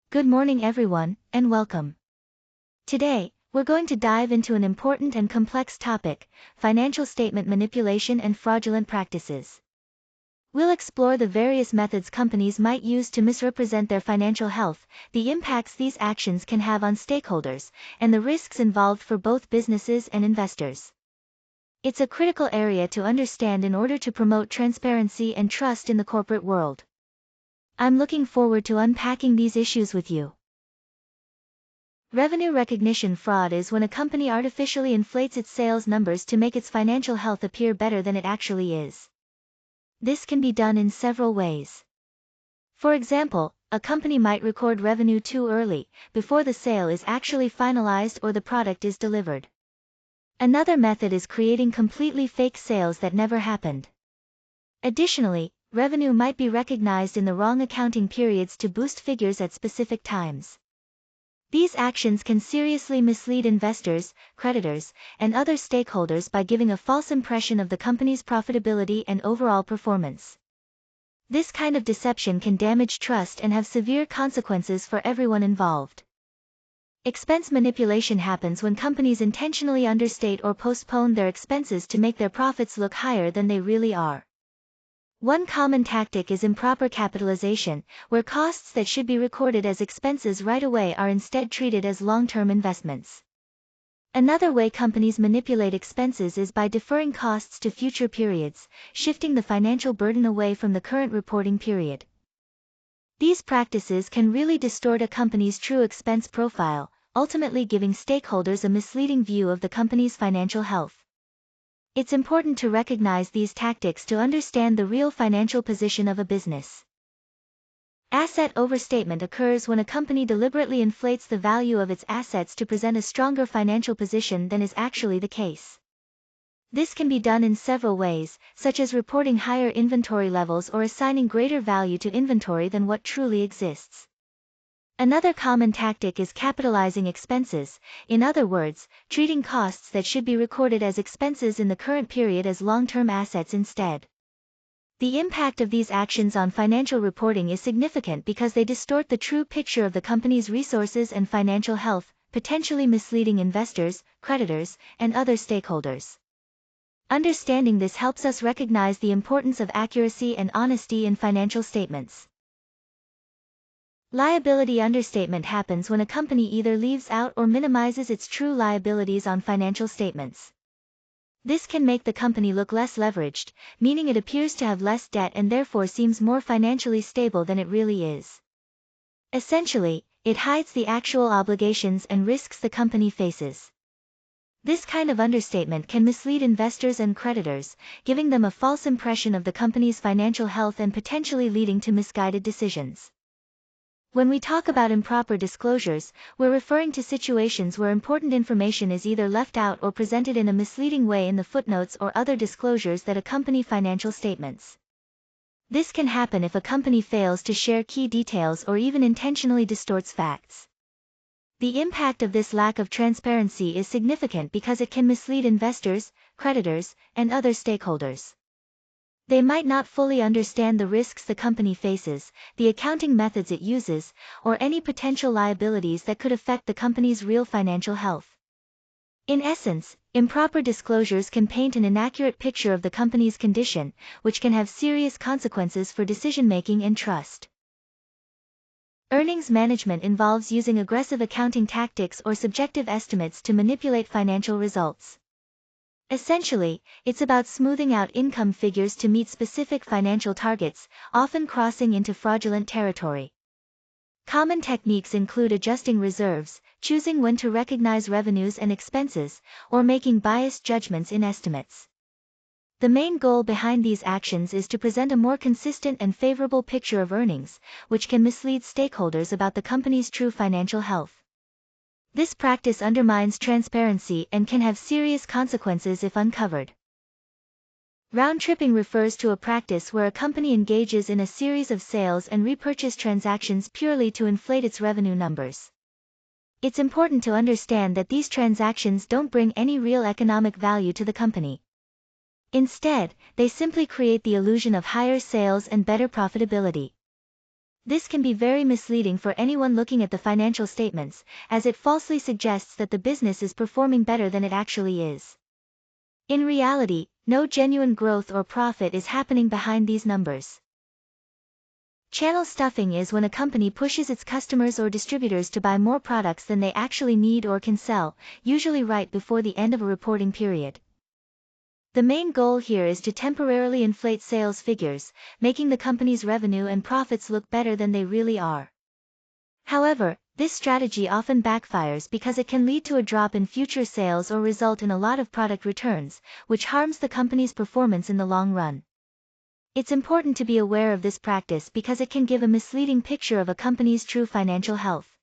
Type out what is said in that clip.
Good morning everyone, and welcome. Today, we're going to dive into an important and complex topic, financial statement manipulation and fraudulent practices. We'll explore the various methods companies might use to misrepresent their financial health, the impacts these actions can have on stakeholders, and the risks involved for both businesses and investors. It's a critical area to understand in order to promote transparency and trust in the corporate world. I'm looking forward to unpacking these issues with you. Revenue recognition fraud is when a company artificially inflates its sales numbers to make its financial health appear better than it actually is. This can be done in several ways. For example, a company might record revenue too early, before the sale is actually finalized or the product is delivered. Another method is creating completely fake sales that never happened. Additionally, revenue might be recognized in the wrong accounting periods to boost figures at specific times. These actions can seriously mislead investors, creditors, and other stakeholders by giving a false impression of the company's profitability and overall performance. This kind of deception can damage trust and have severe consequences for everyone involved. Expense manipulation happens when companies intentionally understate or postpone their expenses to make their profits look higher than they really are. One common tactic is improper capitalization, where costs that should be recorded as expenses right away are instead treated as long-term investments. Another way companies manipulate expenses is by deferring costs to future periods, shifting the financial burden away from the current reporting period. These practices can really distort a company's true expense profile, ultimately giving stakeholders a misleading view of the company's financial health. It's important to recognize these tactics to understand the real financial position of a business. Asset overstatement occurs when a company deliberately inflates the value of its assets to present a stronger financial position than is actually the case. This can be done in several ways, such as reporting higher inventory levels or assigning greater value to inventory than what truly exists. Another common tactic is capitalizing expenses, in other words, treating costs that should be recorded as expenses in the current period as long-term assets instead. The impact of these actions on financial reporting is significant because they distort the true picture of the company's resources and financial health, potentially misleading investors, creditors, and other stakeholders. Understanding this helps us recognize the importance of accuracy and honesty in financial statements. Liability understatement happens when a company either leaves out or minimizes its true liabilities on financial statements. This can make the company look less leveraged, meaning it appears to have less debt and therefore seems more financially stable than it really is. Essentially, it hides the actual obligations and risks the company faces. This kind of understatement can mislead investors and creditors, giving them a false impression of the company's financial health and potentially leading to misguided decisions. When we talk about improper disclosures, we're referring to situations where important information is either left out or presented in a misleading way in the footnotes or other disclosures that accompany financial statements. This can happen if a company fails to share key details or even intentionally distorts facts. The impact of this lack of transparency is significant because it can mislead investors, creditors, and other stakeholders. They might not fully understand the risks the company faces, the accounting methods it uses, or any potential liabilities that could affect the company's real financial health. In essence, improper disclosures can paint an inaccurate picture of the company's condition, which can have serious consequences for decision-making and trust. Earnings management involves using aggressive accounting tactics or subjective estimates to manipulate financial results. Essentially, it's about smoothing out income figures to meet specific financial targets, often crossing into fraudulent territory. Common techniques include adjusting reserves, choosing when to recognize revenues and expenses, or making biased judgments in estimates. The main goal behind these actions is to present a more consistent and favorable picture of earnings, which can mislead stakeholders about the company's true financial health. This practice undermines transparency and can have serious consequences if uncovered. Round-tripping refers to a practice where a company engages in a series of sales and repurchase transactions purely to inflate its revenue numbers. It's important to understand that these transactions don't bring any real economic value to the company. Instead, they simply create the illusion of higher sales and better profitability. This can be very misleading for anyone looking at the financial statements, as it falsely suggests that the business is performing better than it actually is. In reality, no genuine growth or profit is happening behind these numbers. Channel stuffing is when a company pushes its customers or distributors to buy more products than they actually need or can sell, usually right before the end of a reporting period. The main goal here is to temporarily inflate sales figures, making the company's revenue and profits look better than they really are. However, this strategy often backfires because it can lead to a drop in future sales or result in a lot of product returns, which harms the company's performance in the long run. It's important to be aware of this practice because it can give a misleading picture of a company's true financial health.